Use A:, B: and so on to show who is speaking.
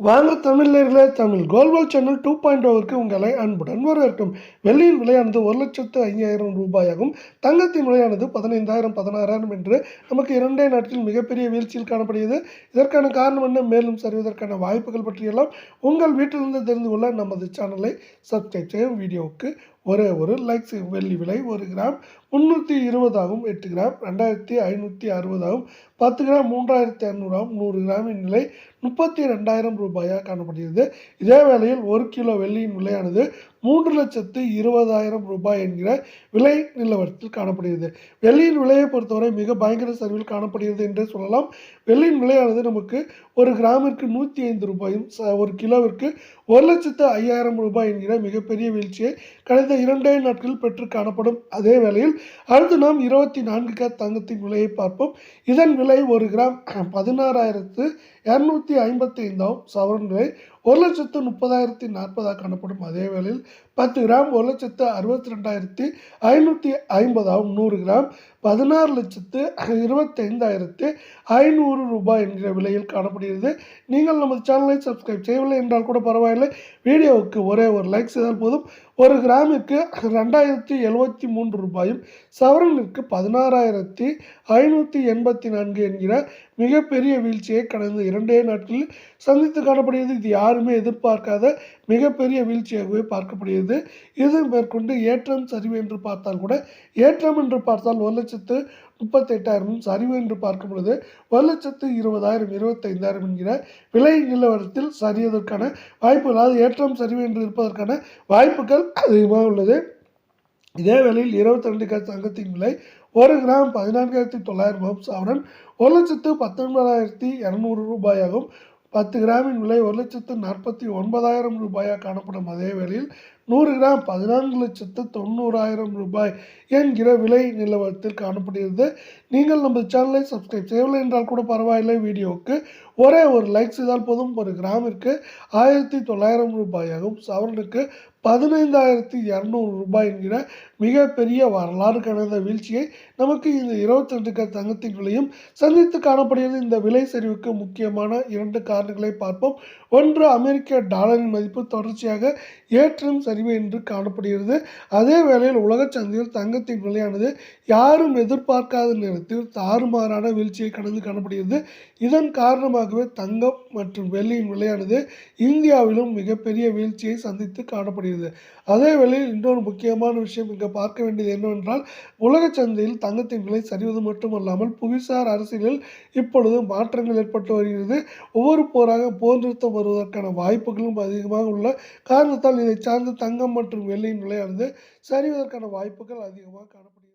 A: வாங்க தமிழர்களே, தமிழ் கோல்வால் சேனல் 2.0க்கு உங்களை அன்புடன் வரவேற்கும். வெள்ளியின் விலையானது 1,05,000 ரூபாயாகும். தங்கத்தின் விலையானது 15,000 16,000 என்று நமக்கு 2 நாட்களில் மிகப்பெரிய வீழ்ச்சியில் காணப்படுகிறது. இதற்கான காரணம் என்ன, மேலும் சரிவதற்கான வாய்ப்புகள் பற்றியெல்லாம் உங்கள் வீட்டிலிருந்து தெரிந்து கொள்ள நமது சேனலை சப்ஸ்கிரைப் செய்யும். வீடியோவுக்கு ஒரே ஒரு லைக் செய்யும். வெள்ளி விலை 1 கிராம் 320 ஆகும். 8 கிராம் 2,560 ஆகும். 10 கிராம் 3,200 ஆகும். 100 கிராமின் விலை 32,000 ரூபாயாக காணப்படுகிறது. இதே வேளையில் 1 கிலோ வெள்ளியின் விலையானது 3,20,000 ரூபாய் என்கிற விலை நிலவரத்தில் காணப்படுகிறது. வெள்ளியின் விலையை பொறுத்தவரை மிக பயங்கர சரிவில் காணப்படுகிறது என்றே சொல்லலாம். வெள்ளியின் விலையானது நமக்கு 1 கிராமிற்கு 105 ரூபாயும் 1 கிலோவிற்கு 1,05,000 ரூபாய் என்கிற மிகப்பெரிய வீழ்ச்சியை கடந்த 2 நாட்களில் பெற்று காணப்படும். அதே வேளையில் அடுத்து நாம் 24 கேரட் தங்கத்தின் விலையை பார்ப்போம். இதன் விலை 1 கிராம் 16,255 சவரன் விலை 1,30,040 காணப்படும். அதே வேளையில் 10 கிராம் 1,62,550 ஆகும். 100 கிராம் 16,25,500 ரூபாய் என்கிற விலையில் காணப்படுகிறது. நீங்கள் நமது சேனலை சப்ஸ்கிரைப் செய்யவில்லை என்றால் கூட பரவாயில்லை, வீடியோவுக்கு ஒரே ஒரு லைக் செய்தால் போதும். 1 கிராமிற்கு 2,073 ரூபாயும் சவரனிற்கு 16,584 என்கிற மிகப்பெரிய வீழ்ச்சியை கடந்த 2 நாட்களில் சந்தித்து காணப்படுகிறது. இது யாருமே எதிர்பார்க்காத மிகப்பெரிய வீழ்ச்சியாகவே பார்க்கப்படுகிறது. இது மேற்கொண்டு ஏற்றம் சரிவு என்று பார்த்தால் கூட, ஏற்றம் என்று பார்த்தால் 1,38,000 சரிவு என்று பார்க்கும் பொழுது 1,20,000 25,000 என்கிற விலை நிலவரத்தில் சரியதற்கான வாய்ப்புகள், அதாவது ஏற்றம் சரிவு என்று இருப்பதற்கான வாய்ப்புகள் அதிகமாக உள்ளது. இதே வேளையில் 22 கேரட் தங்கத்தின் விலை 1 கிராம் 14,900 சவரன் 1,19,200 ரூபாயாகும். 10 கிராமின் விலை 1,49,000 ரூபாயாக காணப்படும். அதே வேளையில் 100 கிராம் 14,90,000 ரூபாய் என்கிற விலை நிலவரத்தில் காணப்படுகிறது. நீங்கள் நம்ம சேனலை சப்ஸ்கிரைப் செய்யவில்லை என்றால் கூட பரவாயில்லை, வீடியோவுக்கு ஒரே ஒரு லைக் செய்தால் போதும். 1 கிராமிற்கு 1,900 ரூபாயாகும். சவரனுக்கு 15,200 ரூபாய் என்கிற மிகப்பெரிய வரலாறு கடந்த வீழ்ச்சியை நமக்கு இந்த 22 கேரட் தங்கத்தின் விலையும் சந்தித்து காணப்படுகிறது. இந்த விலை சரிவுக்கு முக்கியமான 2 காரணங்களை பார்ப்போம். ஒன்று, அமெரிக்க டாலரின் மதிப்பு தொடர்ச்சியாக ஏற்றம் சரிவு என்று காணப்படுகிறது. அதே வேளையில் உலக சந்தையில் தங்கத்தின் விலையானது யாரும் எதிர்பார்க்காத நேரத்தில் தாறுமாறான வீழ்ச்சியை கடந்து காணப்படுகிறது. இதன் காரணமாகவே தங்கம் மற்றும் வெள்ளியின் விலையானது இந்தியாவிலும் மிகப்பெரிய வீழ்ச்சியை சந்தித்து காணப்படுகிறது. அதே வேளையில் இன்னொரு முக்கியமான விஷயம் இங்கே பார்க்க வேண்டியது என்னவென்றால், உலக சந்தையில் தங்கத்தின் விலை சரிவது மட்டுமல்லாமல் புவிசார் அரசியலில் இப்பொழுது மாற்றங்கள் ஏற்பட்டு வருகிறது. ஒவ்வொரு போர் நிறுத்தம் வருவதற்கான வாய்ப்புகளும் அதிகமாக உள்ள காரணத்தால் இதை சார்ந்த தங்கம் மற்றும் வெள்ளியின் விலையானது சரிவதற்கான வாய்ப்புகள் அதிகமாக காணப்படுகிறது.